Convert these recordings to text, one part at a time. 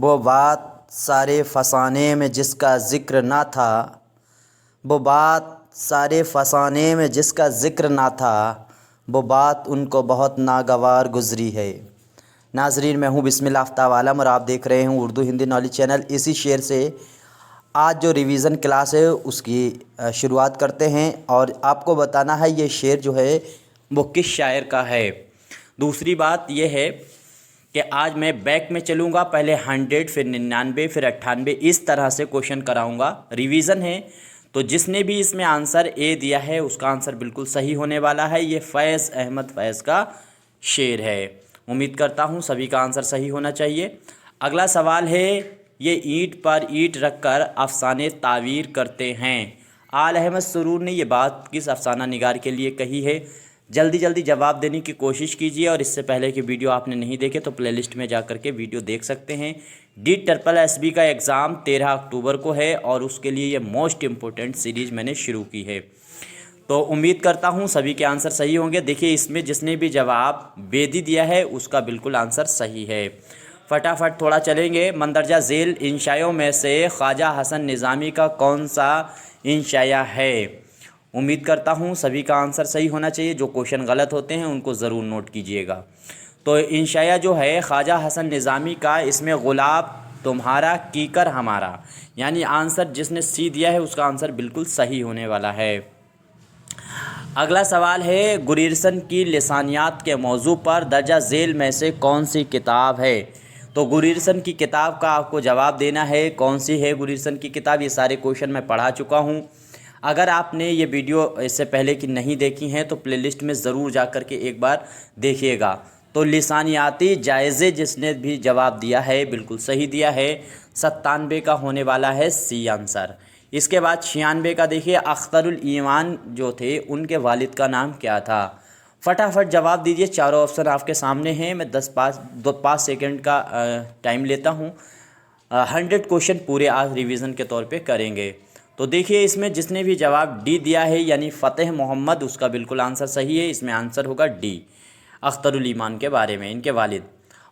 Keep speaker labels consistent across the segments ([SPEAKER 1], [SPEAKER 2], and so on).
[SPEAKER 1] وہ بات سارے فسانے میں جس کا ذکر نہ تھا، وہ بات سارے فسانے میں جس کا ذکر نہ تھا، وہ بات ان کو بہت ناگوار گزری ہے۔ ناظرین، میں ہوں بسم اللہ آفتاب عالم اور آپ دیکھ رہے ہیں اردو ہندی نالج چینل۔ اسی شعر سے آج جو ریویژن کلاس ہے اس کی شروعات کرتے ہیں، اور آپ کو بتانا ہے یہ شعر جو ہے وہ کس شاعر کا ہے۔ دوسری بات یہ ہے کہ آج میں بیک میں چلوں گا، پہلے 100 پھر 99 پھر 98 اس طرح سے کوشچن کراؤں گا۔ ریویژن ہے تو جس نے بھی اس میں آنسر اے دیا ہے اس کا آنسر بالکل صحیح ہونے والا ہے۔ یہ فیض احمد فیض کا شعر ہے۔ امید کرتا ہوں سبھی کا آنسر صحیح ہونا چاہیے۔ اگلا سوال ہے، یہ اینٹ پر اینٹ رکھ کر افسانے تعبیر کرتے ہیں۔ آل احمد سرور نے یہ بات کس افسانہ نگار کے لیے کہی ہے؟ جلدی جلدی جواب دینے کی کوشش کیجیے، اور اس سے پہلے کہ ویڈیو آپ نے نہیں دیکھے تو پلے لسٹ میں جا کر کے ویڈیو دیکھ سکتے ہیں۔ DSSB کا ایگزام 13 اکتوبر کو ہے، اور اس کے لیے یہ موسٹ امپورٹنٹ سیریز میں نے شروع کی ہے، تو امید کرتا ہوں سبھی کے آنسر صحیح ہوں گے۔ دیکھیے اس میں جس نے بھی جواب بیدی دیا ہے اس کا بالکل آنسر صحیح ہے۔ فٹافٹ تھوڑا چلیں گے۔ مندرجہ ذیل انشائیوں میں سے خواجہ حسن نظامی کا کون سا انشائیہ ہے؟ امید کرتا ہوں سبھی کا آنسر صحیح ہونا چاہیے۔ جو کوشچن غلط ہوتے ہیں ان کو ضرور نوٹ کیجئے گا۔ تو انشائیہ جو ہے خواجہ حسن نظامی کا، اس میں گلاب تمہارا کیکر ہمارا، یعنی آنسر جس نے سی دیا ہے اس کا آنسر بالکل صحیح ہونے والا ہے۔ اگلا سوال ہے، گریرسن کی لسانیات کے موضوع پر درجہ ذیل میں سے کون سی کتاب ہے؟ تو گریرسن کی کتاب کا آپ کو جواب دینا ہے۔ کون سی ہے گریرسن کی کتاب؟ یہ سارے کوشچن میں پڑھا چکا ہوں۔ اگر آپ نے یہ ویڈیو اس سے پہلے کی نہیں دیکھی ہیں تو پلے لسٹ میں ضرور جا کر کے ایک بار دیکھیے گا۔ تو لسانیاتی جائزے جس نے بھی جواب دیا ہے بالکل صحیح دیا ہے۔ 97 کا ہونے والا ہے سی آنسر۔ اس کے بعد 96 کا دیکھیے، اختر الایمان جو تھے ان کے والد کا نام کیا تھا؟ فٹافٹ جواب دیجئے، چاروں آپشن آپ کے سامنے ہیں۔ میں 5 سیکنڈ کا ٹائم لیتا ہوں۔ 100 کوشچن پورے آج ریویژن کے طور پہ کریں گے۔ تو دیکھیے اس میں جس نے بھی جواب ڈی دیا ہے یعنی فتح محمد، اس کا بالکل آنسر صحیح ہے۔ اس میں آنسر ہوگا ڈی، اختر الایمان کے بارے میں، ان کے والد۔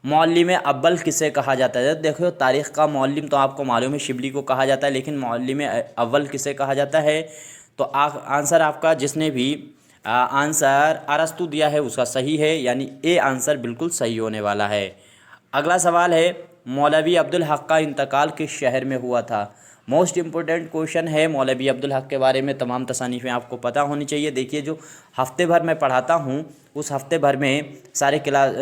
[SPEAKER 1] معلم اول کسے کہا جاتا ہے؟ دیکھو تاریخ کا معلم تو آپ کو معلوم ہے شبلی کو کہا جاتا ہے، لیکن معلم اول کسے کہا جاتا ہے؟ تو آنسر آپ کا جس نے بھی آنسر ارسطو دیا ہے اس کا صحیح ہے، یعنی اے آنسر بالکل صحیح ہونے والا ہے۔ اگلا سوال ہے، مولوی عبدالحق کا انتقال کس شہر میں ہوا تھا؟ موسٹ امپورٹنٹ کوشچن ہے۔ مولوی عبدالحق کے بارے میں تمام تصانیفیں آپ کو پتہ ہونی چاہیے۔ دیکھیے جو ہفتے بھر میں پڑھاتا ہوں اس ہفتے بھر میں سارے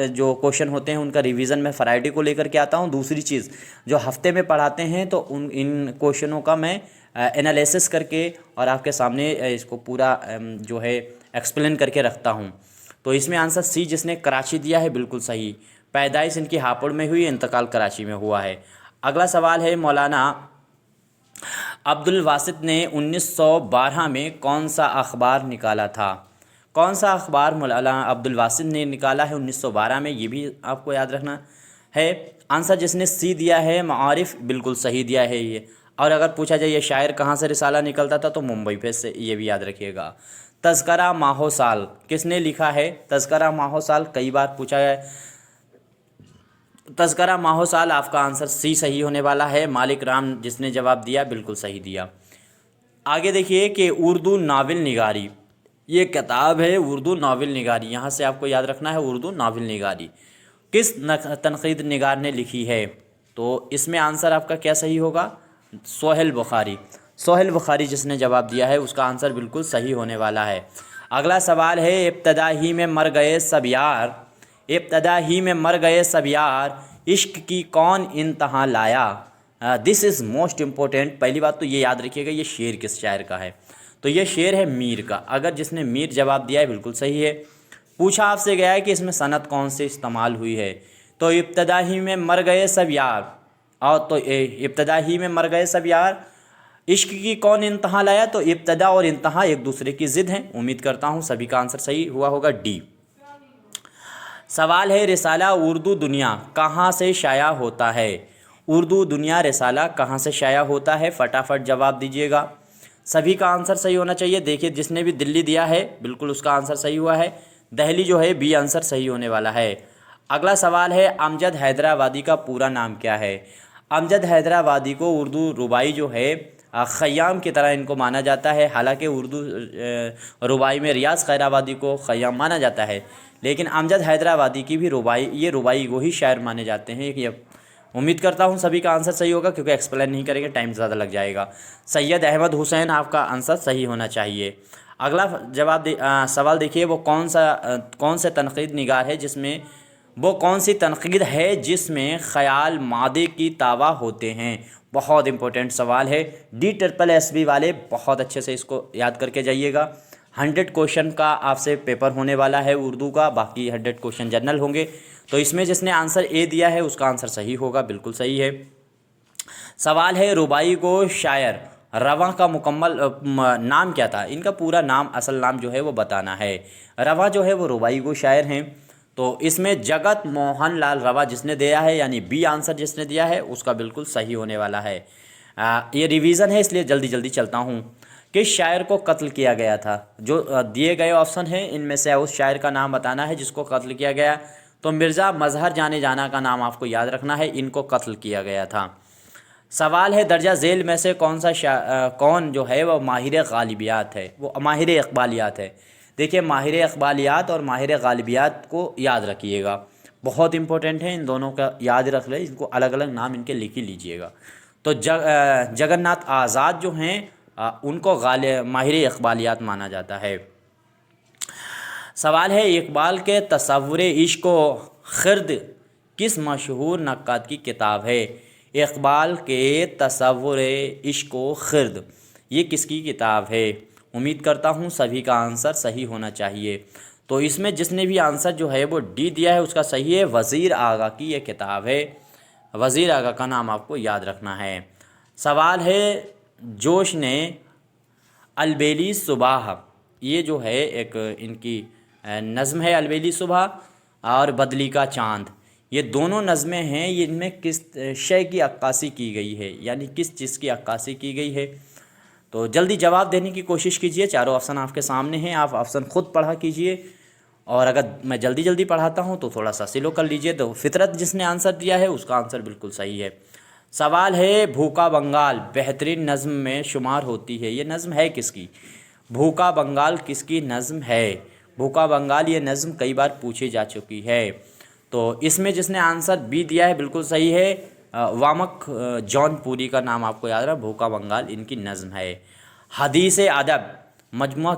[SPEAKER 1] جو کوشچن ہوتے ہیں ان کا ریویژن میں فرائیڈے کو لے کر کے آتا ہوں۔ دوسری چیز، جو ہفتے میں پڑھاتے ہیں تو ان کوشچنوں کا میں انالیسس کر کے اور آپ کے سامنے اس کو پورا جو ہے ایکسپلین کر کے رکھتا ہوں۔ تو اس میں آنسر سی جس نے کراچی دیا ہے بالکل صحیح۔ پیدائش ان کی ہاپوڑ میں ہوئی، انتقال کراچی میں ہوا ہے۔ اگلا سوال ہے، مولانا عبدالواسط نے 1912 میں کون سا اخبار نکالا تھا؟ کون سا اخبار مولانا عبدالواسط نے نکالا ہے 1912 میں؟ یہ بھی آپ کو یاد رکھنا ہے۔ آنسر جس نے سی دیا ہے معارف، بالکل صحیح دیا ہے یہ۔ اور اگر پوچھا جائے یہ شاعر کہاں سے رسالہ نکلتا تھا تو ممبئی پہ سے، یہ بھی یاد رکھیے گا۔ تذکرہ ماہ و سال کس نے لکھا ہے؟ تذکرہ ماہ و سال کئی بار پوچھا ہے۔ تذکرہ ماہ و سال آپ کا آنسر سی صحیح ہونے والا ہے۔ مالک رام جس نے جواب دیا بالکل صحیح دیا۔ آگے دیکھیے کہ اردو ناول نگاری، یہ کتاب ہے اردو ناول نگاری، یہاں سے آپ کو یاد رکھنا ہے اردو ناول نگاری کس تنقید نگار نے لکھی ہے؟ تو اس میں آنسر آپ کا کیا صحیح ہوگا؟ سہیل بخاری۔ سہیل بخاری جس نے جواب دیا ہے اس کا آنسر بالکل صحیح ہونے والا ہے۔ اگلا سوال ہے، ابتدا ہی میں مر گئے سب یار، ابتدا ہی میں مر گئے سب یار، عشق کی کون انتہا لایا؟ دس از موسٹ امپورٹنٹ۔ پہلی بات تو یہ یاد رکھیے گا یہ شعر کس شاعر کا ہے؟ تو یہ شعر ہے میر کا۔ اگر جس نے میر جواب دیا ہے بالکل صحیح ہے۔ پوچھا آپ سے گیا ہے کہ اس میں صنعت کون سے استعمال ہوئی ہے؟ تو ابتدا ہی میں مر گئے سب یار، اور تو ابتدا ہی میں مر گئے سب یار، عشق کی کون انتہا لایا، تو ابتدا اور انتہا ایک دوسرے کی ضد ہیں۔ امید کرتا ہوں سبھی کا آنسر صحیح ہوا ہوگا ڈی۔ سوال ہے، رسالہ اردو دنیا کہاں سے شائع ہوتا ہے؟ اردو دنیا رسالہ کہاں سے شائع ہوتا ہے؟ فٹافٹ جواب دیجیے گا، سبھی کا آنسر صحیح ہونا چاہیے۔ دیکھیے جس نے بھی دلی دیا ہے بالکل اس کا آنسر صحیح ہوا ہے۔ دہلی جو ہے بی آنسر صحیح ہونے والا ہے۔ اگلا سوال ہے، امجد حیدرآبادی کا پورا نام کیا ہے؟ امجد حیدرآبادی کو اردو ربائی جو ہے خیام کی طرح ان کو مانا جاتا ہے، حالانکہ اردو ربائی میں ریاض خیر آبادی کو خیام مانا جاتا ہے، لیکن امجد حیدرآبادی کی بھی یہ ربائی وہی شاعر مانے جاتے ہیں۔ یہ امید کرتا ہوں سبھی کا آنسر صحیح ہوگا، کیونکہ ایکسپلین نہیں کریں گے ٹائم زیادہ لگ جائے گا۔ سید احمد حسین آپ کا آنسر صحیح ہونا چاہیے۔ اگلا سوال دیکھیے، وہ کون سے تنقید نگار ہے جس میں وہ کون سی تنقید ہے جس میں خیال مادے کی تابع ہوتے ہیں؟ بہت امپورٹنٹ سوال ہے، DSSB والے بہت اچھے سے اس کو یاد کر کے جائیے گا۔ 100 کوشچن کا آپ سے پیپر ہونے والا ہے اردو کا، باقی 100 کوشچن جنرل ہوں گے، تو اس میں جس نے آنسر اے دیا ہے اس کا آنسر صحیح ہوگا، بالکل صحیح ہے۔ سوال ہے، ربائی گو شاعر رواں کا مکمل نام کیا تھا؟ ان کا پورا نام، اصل نام جو ہے وہ بتانا ہے۔ رواں جو ہے وہ ربائی گو شاعر ہیں، تو اس میں جگت موہن لال روا جس نے دیا ہے، یعنی بی آنسر جس نے دیا ہے اس کا بالکل صحیح ہونے والا ہے۔ یہ ریویژن ہے اس لیے جلدی جلدی چلتا ہوں۔ کس شاعر کو قتل کیا گیا تھا؟ جو دیے گئے آپشن ہیں ان میں سے اس شاعر کا نام بتانا ہے جس کو قتل کیا گیا، تو مرزا مظہر جانے جانا کا نام آپ کو یاد رکھنا ہے، ان کو قتل کیا گیا تھا۔ سوال ہے، درجہ ذیل میں سے کون جو ہے وہ ماہر غالبیات ہے؟ وہ ماہر اقبالیات ہے۔ دیکھیے، ماہر اقبالیات اور ماہر غالبیات کو یاد رکھیے گا، بہت امپورٹنٹ ہے، ان دونوں کا یاد رکھ لیں، ان کو الگ الگ نام ان کے لکھ ہی لیجئے گا۔ تو جگن ناتھ آزاد جو ہیں ان کو ماہر اقبالیات مانا جاتا ہے۔ سوال ہے، اقبال کے تصور عشق و خرد کس مشہور نقاد کی کتاب ہے؟ اقبال کے تصور عشق و خرد یہ کس کی کتاب ہے؟ امید کرتا ہوں سبھی کا آنسر صحیح ہونا چاہیے۔ تو اس میں جس نے بھی آنسر جو ہے وہ ڈی دیا ہے اس کا صحیح ہے، وزیر آغا کی یہ کتاب ہے، وزیر آغا کا نام آپ کو یاد رکھنا ہے۔ سوال ہے، جوش نے البیلی صبح، یہ جو ہے ایک ان کی نظم ہے، البیلی صبح اور بدلی کا چاند، یہ دونوں نظمیں ہیں، یہ ان میں کس شے کی عکاسی کی گئی ہے، یعنی کس چیز کی عکاسی کی گئی ہے؟ تو جلدی جواب دینے کی کوشش کیجئے، چاروں آپشن آپ کے سامنے ہیں، آپ آپشن خود پڑھا کیجئے، اور اگر میں جلدی جلدی پڑھاتا ہوں تو تھوڑا سا سلو کر لیجئے۔ تو فطرت جس نے آنسر دیا ہے اس کا آنسر بالکل صحیح ہے۔ سوال ہے، بھوکا بنگال بہترین نظم میں شمار ہوتی ہے، یہ نظم ہے کس کی؟ بھوکا بنگال کس کی نظم ہے؟ بھوکا بنگال یہ نظم کئی بار پوچھی جا چکی ہے، تو اس میں جس نے آنسر بی دیا ہے بالکل صحیح ہے، وامک جون پوری کا نام آپ کو یاد رہا، بھوکا بنگال ان کی نظم ہے۔ حدیث ادب مجموعہ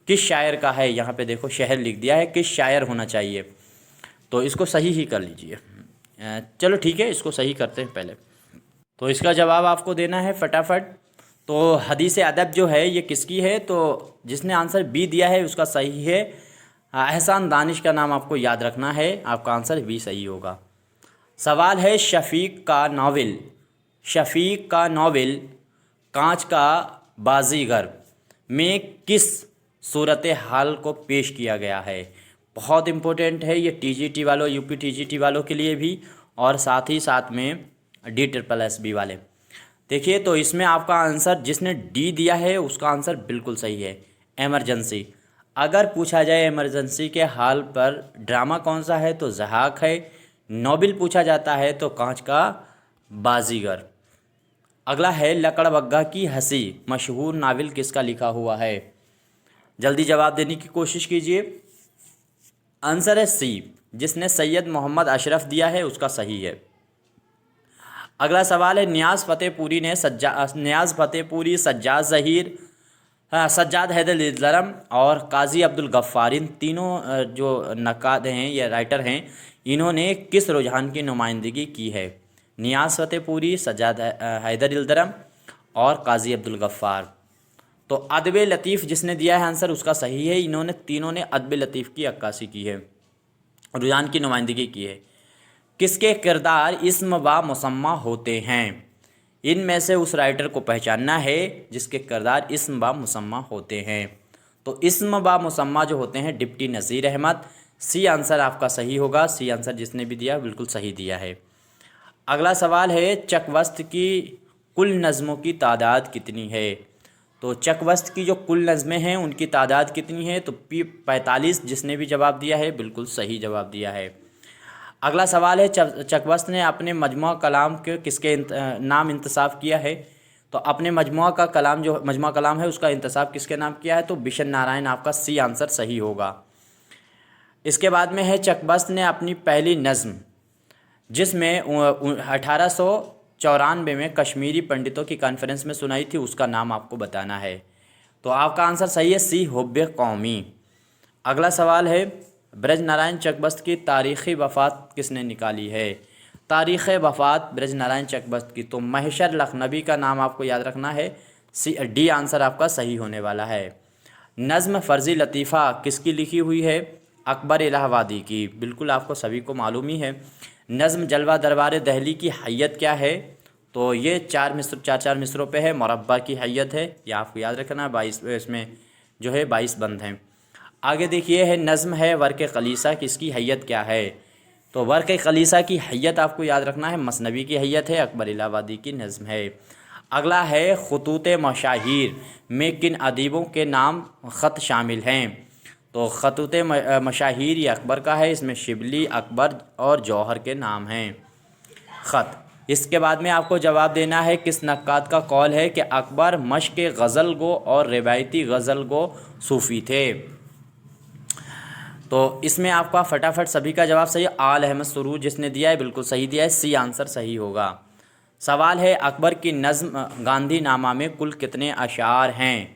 [SPEAKER 1] کس شاعر کا ہے؟ یہاں پہ دیکھو شہر لکھ دیا ہے، کس شاعر ہونا چاہیے، تو اس کو صحیح ہی کر لیجئے۔ چلو ٹھیک ہے، اس کو صحیح کرتے ہیں پہلے، تو اس کا جواب آپ کو دینا ہے فٹافٹ۔ تو حدیث ادب جو ہے یہ کس کی ہے؟ تو جس نے آنسر بی دیا ہے اس کا صحیح ہے، احسان دانش کا نام آپ کو یاد رکھنا ہے، آپ کا آنسر بی صحیح ہوگا۔ سوال ہے، شفیق کا ناول کانچ کا بازیگر میں کس صورتحال کو پیش کیا گیا ہے؟ بہت امپورٹنٹ ہے یہ TGT والوں، UP TGT والوں کے لیے بھی، اور ساتھ ہی ساتھ میں DSSB والے۔ دیکھیے، تو اس میں آپ کا آنسر جس نے ڈی دیا ہے اس کا آنسر بالکل صحیح ہے، ایمرجنسی۔ اگر پوچھا جائے ایمرجنسی کے حال پر ڈرامہ کون سا ہے تو ضحاک ہے، ناول پوچھا جاتا ہے تو کانچ کا بازیگر۔ اگلا ہے، لکڑ بگھا کی ہنسی مشہور ناول کس کا لکھا ہوا ہے؟ جلدی جواب دینے کی کوشش کیجئے۔ آنسر ہے سی، جس نے سید محمد اشرف دیا ہے اس کا صحیح ہے۔ اگلا سوال ہے، نیاز فتح پوری، سجاد حیدر دلرم اور قاضی عبدالغفار، ان تینوں جو نقاد ہیں یا رائٹر ہیں، انہوں نے کس رجحان کی نمائندگی کی ہے؟ نیاز فتح پوری، سجاد حیدر دلرم اور قاضی عبدالغفار۔ تو ادب لطیف جس نے دیا ہے آنسر اس کا صحیح ہے، انہوں نے تینوں نے ادب لطیف کی عکاسی کی ہے، رجحان کی نمائندگی کی ہے۔ کس کے کردار اسم و مسمى ہوتے ہیں؟ ان میں سے اس رائٹر کو پہچاننا ہے جس کے کردار اسم و مسمى ہوتے ہیں۔ تو اسم و مسمى جو ہوتے ہیں ڈپٹی نذیر احمد، سی آنسر آپ کا صحیح ہوگا، سی آنسر جس نے بھی دیا بالکل صحیح دیا ہے۔ اگلا سوال ہے، چک وسط کی کل نظموں کی تعداد کتنی ہے؟ تو چک وسط کی جو کل نظمیں ہیں ان کی تعداد کتنی ہے؟ تو 45، جس نے بھی جواب دیا ہے بالکل صحیح جواب دیا ہے۔ اگلا سوال ہے چکبست نے اپنے مجموعہ کلام کے کس کے نام انتساب کیا ہے؟ تو اپنے مجموعہ کا کلام جو مجموعہ کلام ہے اس کا انتساب کس کے نام کیا ہے؟ تو بشن نارائن آپ کا سی آنسر صحیح ہوگا۔ اس کے بعد میں ہے چکبست نے اپنی پہلی نظم جس میں 1894 میں کشمیری پنڈتوں کی کانفرنس میں سنائی تھی اس کا نام آپ کو بتانا ہے۔ تو آپ کا آنسر صحیح ہے سی، حب قومی۔ اگلا سوال ہے برج نارائن چکبست کی تاریخی وفات کس نے نکالی ہے؟ تاریخ وفات برج نارائن چکبست کی تو مہیشر لکھنوی کا نام آپ کو یاد رکھنا ہے، ڈی آنسر آپ کا صحیح ہونے والا ہے۔ نظم فرزی لطیفہ کس کی لکھی ہوئی ہے؟ اکبر الہ آبادی کی، بالکل آپ کو سبھی کو معلوم ہی ہے۔ نظم جلوہ دربار دہلی کی حیت کیا ہے؟ تو یہ چار مصروں پہ ہے، مربع کی حیت ہے، یہ آپ کو یاد رکھنا ہے، 22 اس میں جو ہے 22 بند ہیں۔ آگے دیکھیے ہے نظم ہے ورق خلیصہ کس کی حیت کیا ہے؟ تو ورق خلیصہ کی حیت آپ کو یاد رکھنا ہے، مثنوی کی حیت ہے، اکبر الہ آبادی کی نظم ہے۔ اگلا ہے خطوط مشاہیر میں کن ادیبوں کے نام خط شامل ہیں؟ تو خطوط مشاہیر یہ اکبر کا ہے، اس میں شبلی، اکبر اور جوہر کے نام ہیں خط۔ اس کے بعد میں آپ کو جواب دینا ہے کس نقاد کا قول ہے کہ اکبر مشق غزل گو اور روایتی غزل گو صوفی تھے؟ تو اس میں آپ کا فٹافٹ سبھی کا جواب صحیح ہے، آل احمد سرور جس نے دیا ہے بالکل صحیح دیا ہے، سی آنسر صحیح ہوگا۔ سوال ہے اکبر کی نظم گاندھی نامہ میں کل کتنے اشعار ہیں؟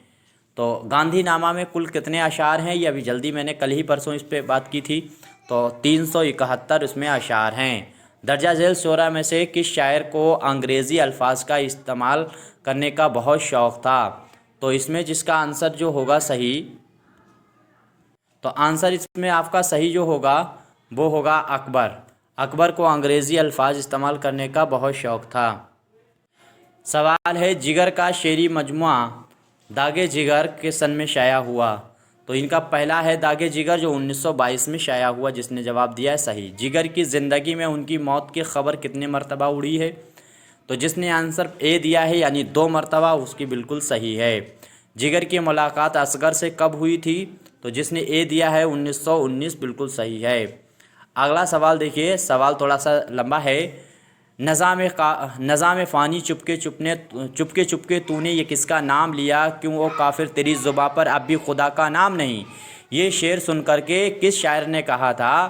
[SPEAKER 1] تو گاندھی نامہ میں کل کتنے اشعار ہیں یہ ابھی جلدی میں نے کل ہی پرسوں اس پہ بات کی تھی، تو 371 اس میں اشعار ہیں۔ درجہ ذیل شعراء میں سے کس شاعر کو انگریزی الفاظ کا استعمال کرنے کا بہت شوق تھا؟ تو اس میں جس کا آنسر جو ہوگا صحیح، تو آنسر اس میں آپ کا صحیح جو ہوگا وہ ہوگا اکبر۔ اکبر کو انگریزی الفاظ استعمال کرنے کا بہت شوق تھا۔ سوال ہے جگر کا شعری مجموعہ داغ جگر کس سن میں شائع ہوا؟ تو ان کا پہلا ہے داغ جگر جو 1922 میں شائع ہوا، جس نے جواب دیا ہے صحیح۔ جگر کی زندگی میں ان کی موت کی خبر کتنے مرتبہ اڑی ہے؟ تو جس نے آنسر اے دیا ہے یعنی 2 مرتبہ اس کی بالکل صحیح ہے۔ جگر کی ملاقات اصغر سے کب ہوئی تھی؟ تو جس نے اے دیا ہے 1919 بالکل صحیح ہے۔ اگلا سوال دیکھیے، سوال تھوڑا سا لمبا ہے۔ نظام فانی چپکے چپکے تو نے یہ کس کا نام لیا، کیوں وہ کافر تیری زباں پر اب بھی خدا کا نام نہیں؟ یہ شعر سن کر کے کس شاعر نے کہا تھا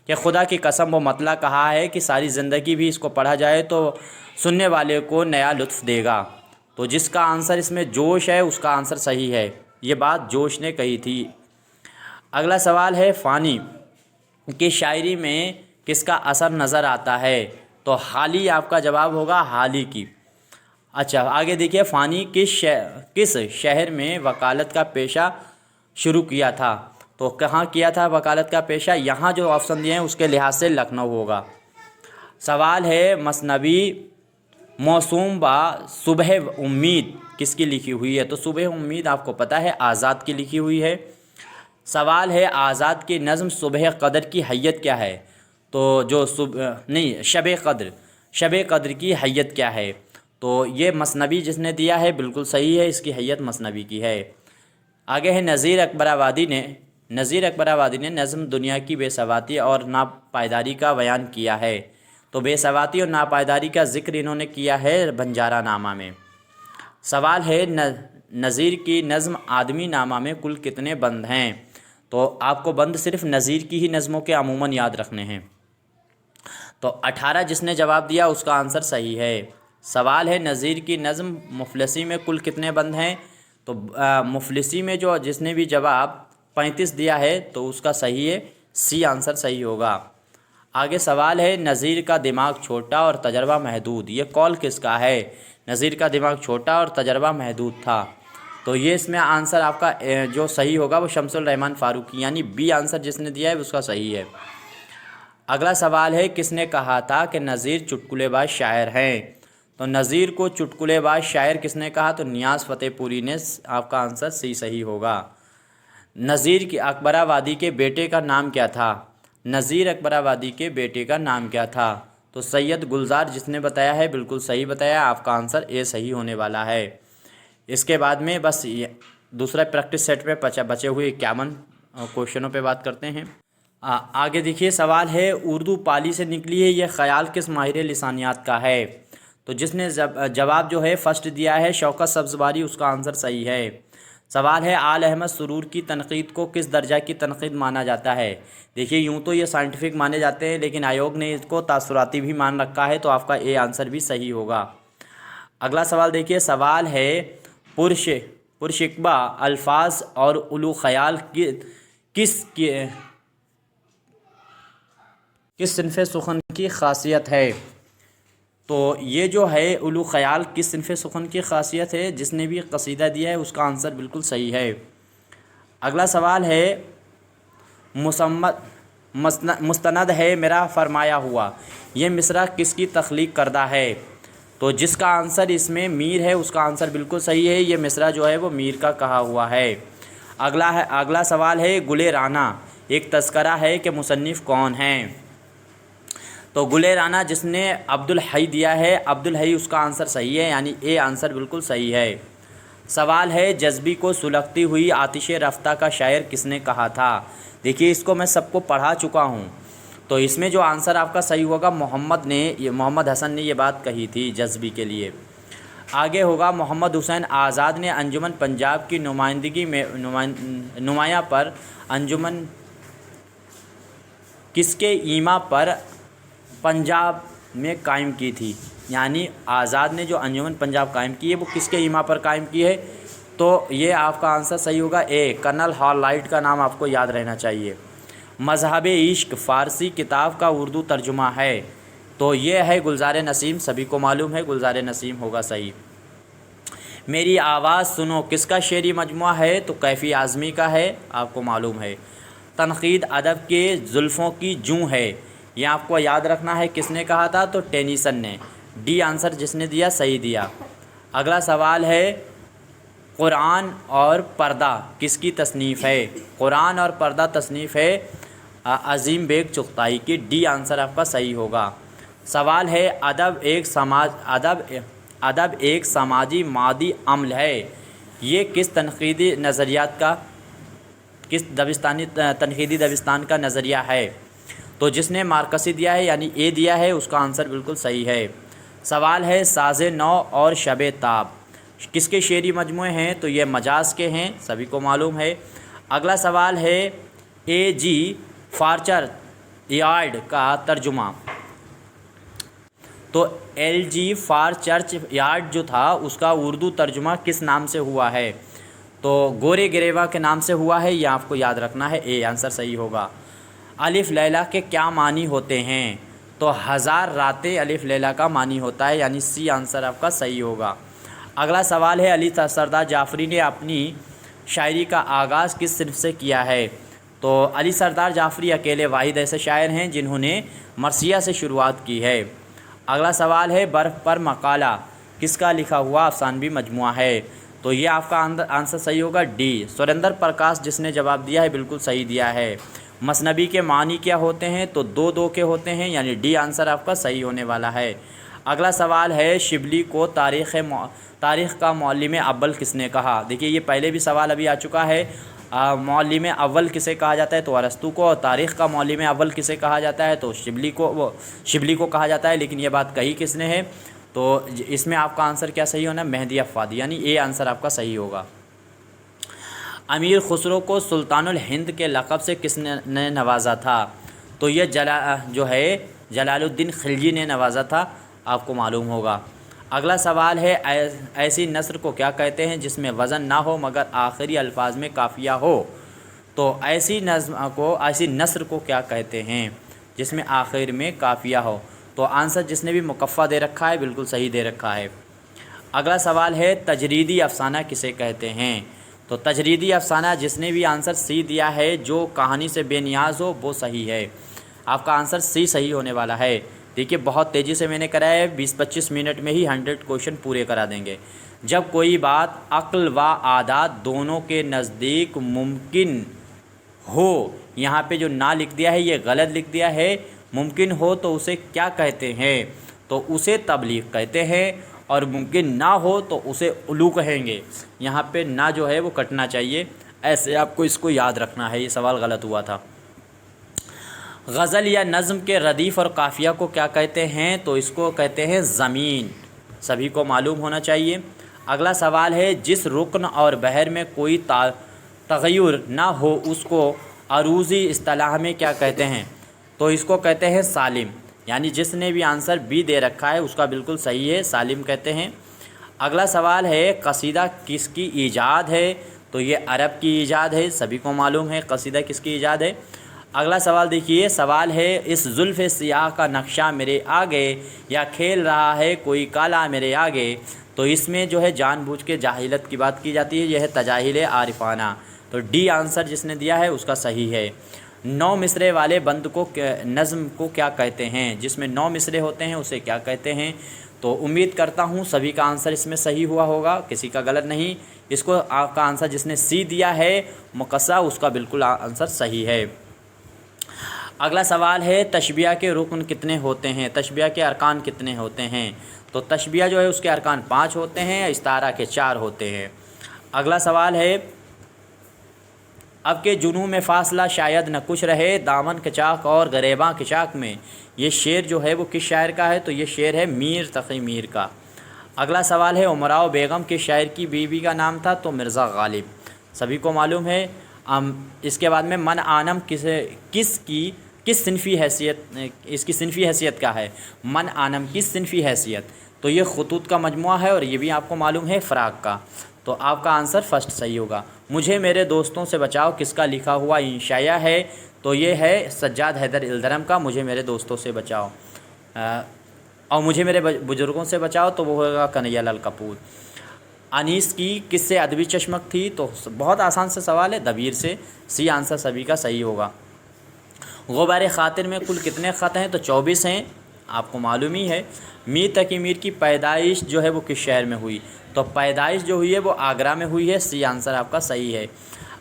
[SPEAKER 1] کہ خدا کی قسم وہ مطلع کہا ہے کہ ساری زندگی بھی اس کو پڑھا جائے تو سننے والے کو نیا لطف دے گا؟ تو جس کا آنسر اس میں جوش ہے اس کا آنسر صحیح ہے، یہ بات جوش نے کہی تھی۔ اگلا سوال ہے فانی کی شاعری میں کس کا اثر نظر آتا ہے؟ تو حالی آپ کا جواب ہوگا، حالی کی۔ اچھا آگے دیکھیے، فانی کس شہر میں وکالت کا پیشہ شروع کیا تھا؟ تو کہاں کیا تھا وکالت کا پیشہ؟ یہاں جو آپشن دیے ہیں اس کے لحاظ سے لکھنؤ ہوگا۔ سوال ہے مثنوی موسوم با صبح امید کس کی لکھی ہوئی ہے؟ تو صبح امید آپ کو پتہ ہے آزاد کی لکھی ہوئی ہے۔ سوال ہے آزاد کی نظم صبح قدر کی حیت کیا ہے؟ تو جو شب قدر کی حیت کیا ہے؟ تو یہ مثنوی جس نے دیا ہے بالکل صحیح ہے، اس کی حیت مثنوی کی ہے۔ آگے ہے نظیر اکبر آبادی نے نظم دنیا کی بے ثباتی اور ناپائیداری کا بیان کیا ہے۔ تو بے ثباتی اور ناپائیداری کا ذکر انہوں نے کیا ہے بنجارہ نامہ میں۔ سوال ہے نظیر کی نظم آدمی نامہ میں کل کتنے بند ہیں؟ تو آپ کو بند صرف نظیر کی ہی نظموں کے عموماً یاد رکھنے ہیں، تو 18 جس نے جواب دیا اس کا آنسر صحیح ہے۔ سوال ہے نظیر کی نظم مفلسی میں کل کتنے بند ہیں؟ تو مفلسی میں جو جس نے بھی جواب 35 دیا ہے تو اس کا صحیح ہے، سی آنسر صحیح ہوگا۔ آگے سوال ہے نظیر کا دماغ چھوٹا اور تجربہ محدود، یہ قول کس کا ہے؟ نظیر کا دماغ چھوٹا اور تجربہ محدود تھا، تو یہ اس میں آنسر آپ کا جو صحیح ہوگا وہ شمس الرحمن فاروقی، یعنی بی آنسر جس نے دیا ہے اس کا صحیح ہے۔ اگلا سوال ہے کس نے کہا تھا کہ نظیر چٹکلے باز شاعر ہیں؟ تو نظیر کو چٹکلے باز شاعر کس نے کہا؟ تو نیاز فتح پوری نے، آپ کا آنسر سی صحیح ہوگا۔ نظیر کی اکبر آبادی کے بیٹے کا نام کیا تھا؟ نظیر اکبر آبادی کے بیٹے کا نام کیا تھا؟ تو سید گلزار جس نے بتایا ہے بالکل صحیح بتایا، آپ کا آنسر اے صحیح ہونے والا ہے۔ اس کے بعد میں بس دوسرا پریکٹس سیٹ پہ بچے ہوئے 51 کوشچنوں پہ بات کرتے ہیں۔ آگے دیکھیے سوال ہے اردو پالی سے نکلی ہے، یہ خیال کس ماہر لسانیات کا ہے؟ تو جس نے جواب جو ہے فرسٹ دیا ہے شوکت سبزواری، اس کا آنسر صحیح ہے۔ سوال ہے آل احمد سرور کی تنقید کو کس درجہ کی تنقید مانا جاتا ہے؟ دیکھیے یوں تو یہ سائنٹیفک مانے جاتے ہیں، لیکن آیوگ نے اس کو تاثراتی بھی مان رکھا ہے، تو آپ کا اے آنسر بھی صحیح ہوگا۔ اگلا سوال دیکھیے، سوال ہے پرشکبہ الفاظ اور الو خیال کس صنف سخن کی خاصیت ہے؟ تو یہ جو ہے الو خیال کس صنف سخن کی خاصیت ہے؟ جس نے بھی قصیدہ دیا ہے اس کا آنسر بالکل صحیح ہے۔ اگلا سوال ہے مستند ہے میرا فرمایا ہوا، یہ مصرع کس کی تخلیق کردہ ہے؟ تو جس کا آنسر اس میں میر ہے اس کا آنسر بالکل صحیح ہے، یہ مصرع جو ہے وہ میر کا کہا ہوا ہے۔ اگلا سوال ہے گل رانا ایک تذکرہ ہے کہ مصنف کون ہیں؟ تو گل رانا جس نے عبدالحی دیا ہے، عبدالحی اس کا آنسر صحیح ہے، یعنی اے آنسر بالکل صحیح ہے۔ سوال ہے جذبی کو سلگتی ہوئی آتش رفتہ کا شاعر کس نے کہا تھا؟ دیکھیے اس کو میں سب کو پڑھا چکا ہوں، تو اس میں جو آنسر آپ کا صحیح ہوگا محمد حسن نے یہ بات کہی تھی جذبی کے لیے۔ آگے ہوگا محمد حسین آزاد نے انجمن پنجاب کی نمائندگی میں نمایاں پر انجمن کس کے ایما پر پنجاب میں قائم کی تھی؟ یعنی آزاد نے جو انجمن پنجاب قائم کی ہے وہ کس کے ایما پر قائم کی ہے؟ تو یہ آپ کا آنسر صحیح ہوگا اے، کرنل ہال لائٹ کا نام آپ کو یاد رہنا چاہیے۔ مذہب عشق فارسی کتاب کا اردو ترجمہ ہے، تو یہ ہے گلزار نسیم، سبھی کو معلوم ہے گلزار نسیم ہوگا صحیح۔ میری آواز سنو کس کا شعری مجموعہ ہے؟ تو کیفی اعظمی کا ہے، آپ کو معلوم ہے۔ تنقید ادب کے زلفوں کی جوں ہے، یہ آپ کو یاد رکھنا ہے کس نے کہا تھا؟ تو ٹینیسن نے، ڈی آنسر جس نے دیا صحیح دیا۔ اگلا سوال ہے قرآن اور پردہ کس کی تصنیف ہے؟ قرآن اور پردہ تصنیف ہے عظیم بیگ چغتائی کی، ڈی آنسر آپ کا صحیح ہوگا۔ سوال ہے ادب ایک سماجی مادی عمل ہے، یہ کس تنقیدی نظریات کا تنقیدی دبستان کا نظریہ ہے؟ تو جس نے مارکسی دیا ہے یعنی اے دیا ہے اس کا آنسر بالکل صحیح ہے۔ سوال ہے ساز نو اور شب تاب کس کے شعری مجموعے ہیں؟ تو یہ مجاز کے ہیں، سبھی کو معلوم ہے۔ اگلا سوال ہے اے جی فارچر یارڈ کا ترجمہ، تو L G for church yard جو تھا اس کا اردو ترجمہ کس نام سے ہوا ہے؟ تو گورے گریوا کے نام سے ہوا ہے، یہ آپ کو یاد رکھنا ہے، اے آنسر صحیح ہوگا۔ الف لیلا کے کیا معنی ہوتے ہیں؟ تو ہزار راتیں الف لیلا کا معنی ہوتا ہے، یعنی سی آنسر آپ کا صحیح ہوگا۔ اگلا سوال ہے علی سردار جعفری نے اپنی شاعری کا آغاز کس صنف سے کیا ہے؟ تو علی سردار جعفری اکیلے واحد ایسے شاعر ہیں جنہوں نے مرثیہ سے شروعات کی ہے۔ اگلا سوال ہے برف پر مقالہ کس کا لکھا ہوا افسانوی مجموعہ ہے؟ تو یہ آپ کا آنسر صحیح ہوگا ڈی، سریندر پرکاش جس نے جواب دیا ہے بالکل صحیح دیا ہے۔ مثنوی کے معنی کیا ہوتے ہیں؟ تو دو کے ہوتے ہیں، یعنی ڈی آنسر آپ کا صحیح ہونے والا ہے۔ اگلا سوال ہے شبلی کو تاریخ کا معلم اول کس نے کہا؟ دیکھیے یہ پہلے بھی سوال ابھی آ چکا ہے، معلم اول کسے کہا جاتا ہے؟ تو ارسطو کو، اور تاریخ کا معلم اول کسے کہا جاتا ہے؟ تو شبلی کو کہا جاتا ہے، لیکن یہ بات کہی کس نے ہے؟ تو اس میں آپ کا آنسر کیا صحیح ہونا ہے؟ مہدی افادی، یعنی اے آنسر آپ کا صحیح ہوگا۔ امیر خسرو کو سلطان الہند کے لقب سے کس نے نوازا تھا؟ تو یہ جلال الدین خلجی نے نوازا تھا، آپ کو معلوم ہوگا۔ اگلا سوال ہے ایسی نثر کو کیا کہتے ہیں جس میں وزن نہ ہو مگر آخری الفاظ میں قافیہ ہو؟ تو ایسی نثر کو کیا کہتے ہیں جس میں آخر میں قافیہ ہو؟ تو آنسر جس نے بھی مکفہ دے رکھا ہے بالکل صحیح دے رکھا ہے۔ اگلا سوال ہے تجریدی افسانہ کسے کہتے ہیں؟ تو تجریدی افسانہ جس نے بھی آنسر سی دیا ہے جو کہانی سے بے نیاز ہو وہ صحیح ہے، آپ کا آنسر سی صحیح ہونے والا ہے۔ دیکھیے بہت تیزی سے میں نے کرایا ہے، 20-25 منٹ میں ہی 100 کوشچن پورے کرا دیں گے۔ جب کوئی بات عقل و عادات دونوں کے نزدیک ممکن ہو، یہاں پہ جو نہ لکھ دیا ہے یہ غلط لکھ دیا ہے، ممکن ہو تو اسے کیا کہتے ہیں؟ تو اسے تبلیغ کہتے ہیں، اور ممکن نہ ہو تو اسے علو کہیں گے۔ یہاں پہ نہ جو ہے وہ کٹنا چاہیے، ایسے آپ کو اس کو یاد رکھنا ہے، یہ سوال غلط ہوا تھا۔
[SPEAKER 2] غزل یا نظم کے ردیف اور قافیہ کو کیا کہتے ہیں؟ تو اس کو کہتے ہیں ضمین، سبھی کو معلوم ہونا چاہیے۔ اگلا سوال ہے جس رکن اور بحر میں کوئی تغیر نہ ہو اس کو عروضی اصطلاح میں کیا کہتے ہیں؟ تو اس کو کہتے ہیں سالم، یعنی جس نے بھی آنسر بی دے رکھا ہے اس کا بالکل صحیح ہے، سالم کہتے ہیں۔ اگلا سوال ہے قصیدہ کس کی ایجاد ہے؟ تو یہ عرب کی ایجاد ہے، سبھی کو معلوم ہے قصیدہ کس کی ایجاد ہے۔ اگلا سوال دیکھیے، سوال ہے اس زلف سیاہ کا نقشہ میرے آگے یا کھیل رہا ہے کوئی کالا میرے آگے، تو اس میں جو ہے جان بوجھ کے جاہلت کی بات کی جاتی ہے، یہ ہے تجاہل عارفانہ، تو ڈی آنسر جس نے دیا ہے اس کا صحیح ہے۔ 9 مصرے والے بند کو نظم کو کیا کہتے ہیں؟ جس میں 9 مصرے ہوتے ہیں اسے کیا کہتے ہیں؟ تو امید کرتا ہوں سبھی کا آنسر اس میں صحیح ہوا ہوگا، کسی کا غلط نہیں۔ اس کو آپ کا آنسر جس نے سی دیا ہے مقصہ، اس کا بالکل آنسر صحیح ہے۔ اگلا سوال ہے تشبیہ کے رکن کتنے ہوتے ہیں؟ تشبیہ کے ارکان کتنے ہوتے ہیں؟ تو تشبیہ جو ہے اس کے ارکان 5 ہوتے ہیں، استعارہ کے 4 ہوتے ہیں۔ اگلا سوال ہے اب کے جنوں میں فاصلہ شاید نہ کچھ رہے، دامن کے چاک اور گریباں کے چاک میں، یہ شعر جو ہے وہ کس شاعر کا ہے؟ تو یہ شعر ہے میر تقی میر کا۔ اگلا سوال ہے امراؤ بیگم کے شاعر کی بیوی کا نام تھا؟ تو مرزا غالب، سبھی کو معلوم ہے۔ اس کے بعد میں من آنم کس صنفی حیثیت، اس کی صنفی حیثیت کیا ہے؟ من آنم کس صنفی حیثیت؟ تو یہ خطوط کا مجموعہ ہے اور یہ بھی آپ کو معلوم ہے فراق کا، تو آپ کا آنسر فرسٹ صحیح ہوگا۔ مجھے میرے دوستوں سے بچاؤ کس کا لکھا ہوا انشائیہ ہے؟ تو یہ ہے سجاد حیدر الدرم کا مجھے میرے دوستوں سے بچاؤ، اور مجھے میرے بزرگوں سے بچاؤ تو وہ ہوگا کنہیا لال کپور۔ انیس کی کس سے ادبی چشمک تھی؟ تو بہت آسان سے سوال ہے، دبیر سے، سی آنسر سبھی کا صحیح ہوگا۔ غبار خاطر میں کل کتنے خط ہیں؟ تو 24 ہیں، آپ کو معلوم ہی ہے۔ میر تقی میر کی پیدائش جو ہے وہ کس شہر میں ہوئی؟ تو پیدائش جو ہوئی ہے وہ آگرہ میں ہوئی ہے، سی آنسر آپ کا صحیح ہے۔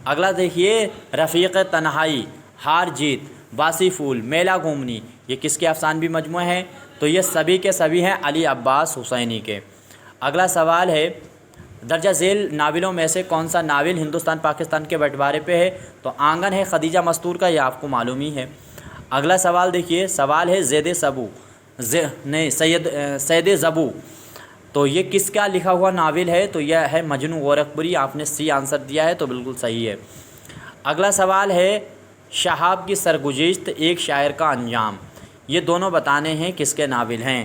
[SPEAKER 2] اگلا دیکھیے رفیق تنہائی، ہار جیت، باسی پھول، میلہ گھومنی، یہ کس کے افسانوی مجموعے ہیں؟ تو یہ سبھی کے سبھی ہیں علی عباس حسینی کے۔ اگلا سوال ہے درجہ ذیل ناولوں میں سے کون سا ناول ہندوستان پاکستان کے بٹوارے پہ ہے؟ تو آنگن ہے خدیجہ مستور کا، یہ آپ کو معلوم ہی ہے۔ اگلا سوال دیکھیے، سوال ہے سید زبو، تو یہ کس کا لکھا ہوا ناول ہے؟ تو یہ ہے مجنوں گورکھپوری، آپ نے سی آنسر دیا ہے تو بالکل صحیح ہے۔ اگلا سوال ہے شہاب کی سرگزشت ایک شاعر کا انجام، یہ دونوں بتانے ہیں کس کے ناول ہیں؟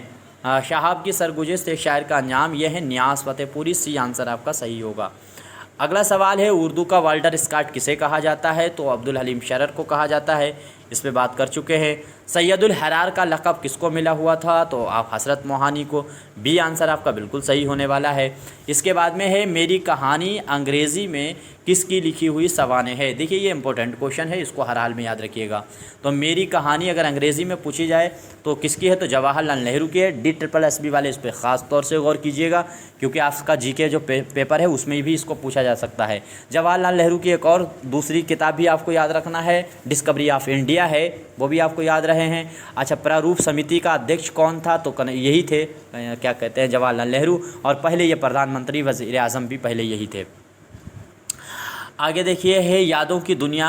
[SPEAKER 2] شہاب کی سرگزشت ایک شاعر کا انجام، یہ ہے نیاز فتح پوری، سی آنسر آپ کا صحیح ہوگا۔ اگلا سوال ہے اردو کا والٹر اسکاٹ کسے کہا جاتا ہے؟ تو عبدالحلیم شرر کو کہا جاتا ہے، اس پہ بات کر چکے ہیں۔ سید الحرار کا لقب کس کو ملا ہوا تھا؟ تو آپ حسرت موہانی کو، بی آنسر آپ کا بالکل صحیح ہونے والا ہے۔ اس کے بعد میں ہے میری کہانی انگریزی میں کس کی لکھی ہوئی سوانح ہے؟ دیکھیے یہ امپورٹنٹ کوشچن ہے، اس کو ہر حال میں یاد رکھیے گا۔ تو میری کہانی اگر انگریزی میں پوچھی جائے تو کس کی ہے؟ تو جواہر لال نہرو کی ہے۔ DSSB والے اس پہ خاص طور سے غور کیجیے گا، کیونکہ آپ کا GK جو پیپر ہے اس میں بھی اس کو پوچھا جا سکتا ہے۔ جواہر لال نہرو کی ایک اور دوسری کتاب بھی آپ کو یاد رکھنا ہے، ڈسکوری آف انڈیا ہے، وہ بھی آپ کو یاد رہے ہیں۔ اچھا، پراروپ سمیتی کا ادھیکش کون تھا؟ تو یہی تھے، کیا کہتے ہیں، جواہر لال نہرو، اور پہلے یہ پردھان منتری وزیر اعظم بھی پہلے یہی تھے۔ آگے دیکھیے ہے یادوں کی دنیا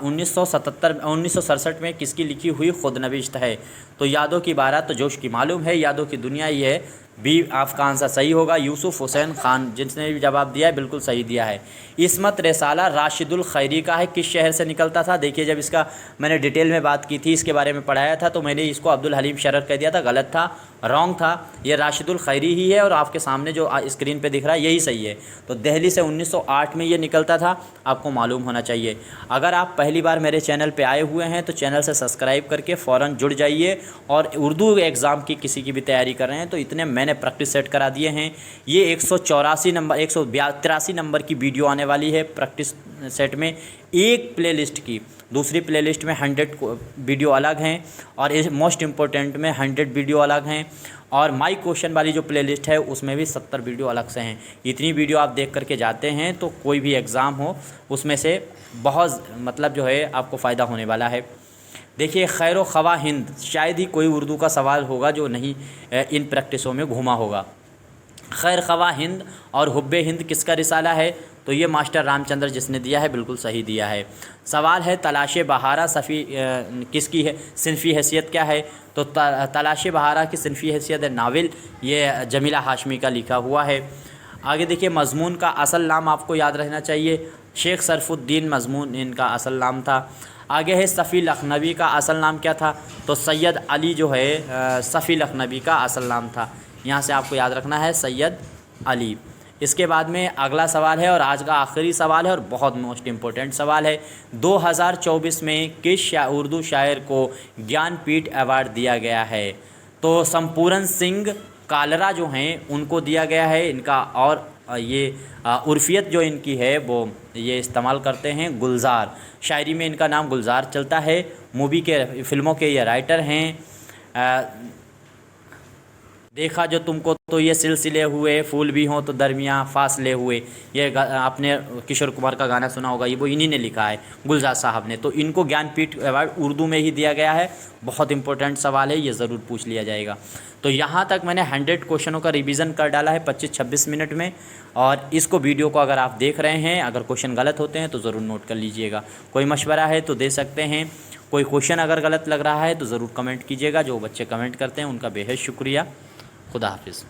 [SPEAKER 2] 1967 میں کس کی لکھی ہوئی خود نوشت ہے؟ تو یادوں کی بارات تو جوش کی معلوم ہے، یادوں کی دنیا یہ ہے، بی آپ کا آنسر صحیح ہوگا۔ یوسف حسین خان جس نے بھی جواب دیا ہے بالکل صحیح دیا ہے۔ عصمت رسالہ راشد الخیری کا ہے، کس شہر سے نکلتا تھا؟ دیکھیے جب اس کا میں نے ڈیٹیل میں بات کی تھی، اس کے بارے میں پڑھایا تھا، تو میں نے اس کو عبدالحلیم شرر کہہ دیا تھا، غلط تھا، رانگ تھا، یہ راشد الخیری ہی ہے، اور آپ کے سامنے جو اسکرین پہ دکھ رہا ہے یہی صحیح ہے۔ تو دہلی سے 1908 میں یہ نکلتا تھا، آپ کو معلوم ہونا چاہیے۔ اگر آپ پہلی بار میرے چینل پہ آئے ہوئے ہیں تو چینل سے سبسکرائب کر کے فوراً جڑ جائیے، اور اردو ایگزام کی کسی کی بھی تیاری کر رہے ہیں تو اتنے میں نے پریکٹس سیٹ کرا دیے ہیں۔ یہ 183 نمبر کی ویڈیو آنے والی ہے پریکٹس سیٹ میں، ایک پلے لسٹ کی، دوسری پلے لسٹ میں 100 ویڈیو الگ ہیں، اور موسٹ امپورٹنٹ میں 100 ویڈیو الگ ہیں، اور مائی کوشچن والی جو پلے لسٹ ہے اس میں بھی 70 ویڈیو الگ سے ہیں۔ اتنی ویڈیو آپ دیکھ کر کے جاتے ہیں تو کوئی بھی ایگزام ہو اس میں سے بہت مطلب جو ہے آپ کو فائدہ ہونے والا ہے۔ دیکھیے خیر و خواہ ہند، شاید ہی کوئی اردو کا سوال ہوگا جو نہیں ان پریکٹسوں میں گھوما ہوگا۔ خیر خواہ ہند اور حب ہند کس کا رسالہ ہے؟ تو یہ ماسٹر رام چندر جس نے دیا ہے بالکل صحیح دیا ہے۔ سوال ہے تلاش بہارا کس کی ہے صنفی حیثیت کیا ہے؟ تو تلاش بہارا کی صنفی حیثیت ہے ناول، یہ جمیلہ ہاشمی کا لکھا ہوا ہے۔ آگے دیکھیے مضمون کا اصل نام آپ کو یاد رہنا چاہیے، شیخ صرف الدین مضمون ان کا اصل نام تھا۔ آگے ہے صفی لکھنوی کا اصل نام کیا تھا؟ تو سید علی جو ہے صفی لکھنوی کا اصل نام تھا، یہاں سے آپ کو یاد رکھنا ہے سید علی۔ اس کے بعد میں اگلا سوال ہے اور آج کا آخری سوال ہے اور بہت موسٹ امپورٹنٹ سوال ہے، 2024 میں کس اردو شاعر کو گیان پیٹھ ایوارڈ دیا گیا ہے؟ تو سمپورن سنگھ کالرا جو ہیں ان کو دیا گیا ہے، ان کا اور یہ عرفیت جو ان کی ہے وہ یہ استعمال کرتے ہیں گلزار، شاعری میں ان کا نام گلزار چلتا ہے۔ مووی کے فلموں کے یہ رائٹر ہیں۔ دیکھا جو تم کو تو یہ سلسلے ہوئے، پھول بھی ہوں تو درمیاں فاصلے ہوئے، یہ آپ نے کشور کمار کا گانا سنا ہوگا، یہ وہ انہی نے لکھا ہے گلزار صاحب نے۔ تو ان کو گیان پیٹھ ایوارڈ اردو میں ہی دیا گیا ہے۔ بہت امپورٹنٹ سوال ہے، یہ ضرور پوچھ لیا جائے گا۔ تو یہاں تک میں نے 100 کوشچنوں کا ریویژن کر ڈالا ہے 25-26 منٹ میں، اور اس کو ویڈیو کو اگر آپ دیکھ رہے ہیں، اگر کوشچن غلط ہوتے ہیں تو ضرور نوٹ کر لیجئے گا۔ کوئی مشورہ ہے تو دے سکتے ہیں، کوئی کوشچن اگر غلط لگ رہا ہے تو ضرور کمنٹ کیجیے گا۔ جو بچے کمنٹ کرتے ہیں ان کا بے حد شکریہ۔ خدا حافظ۔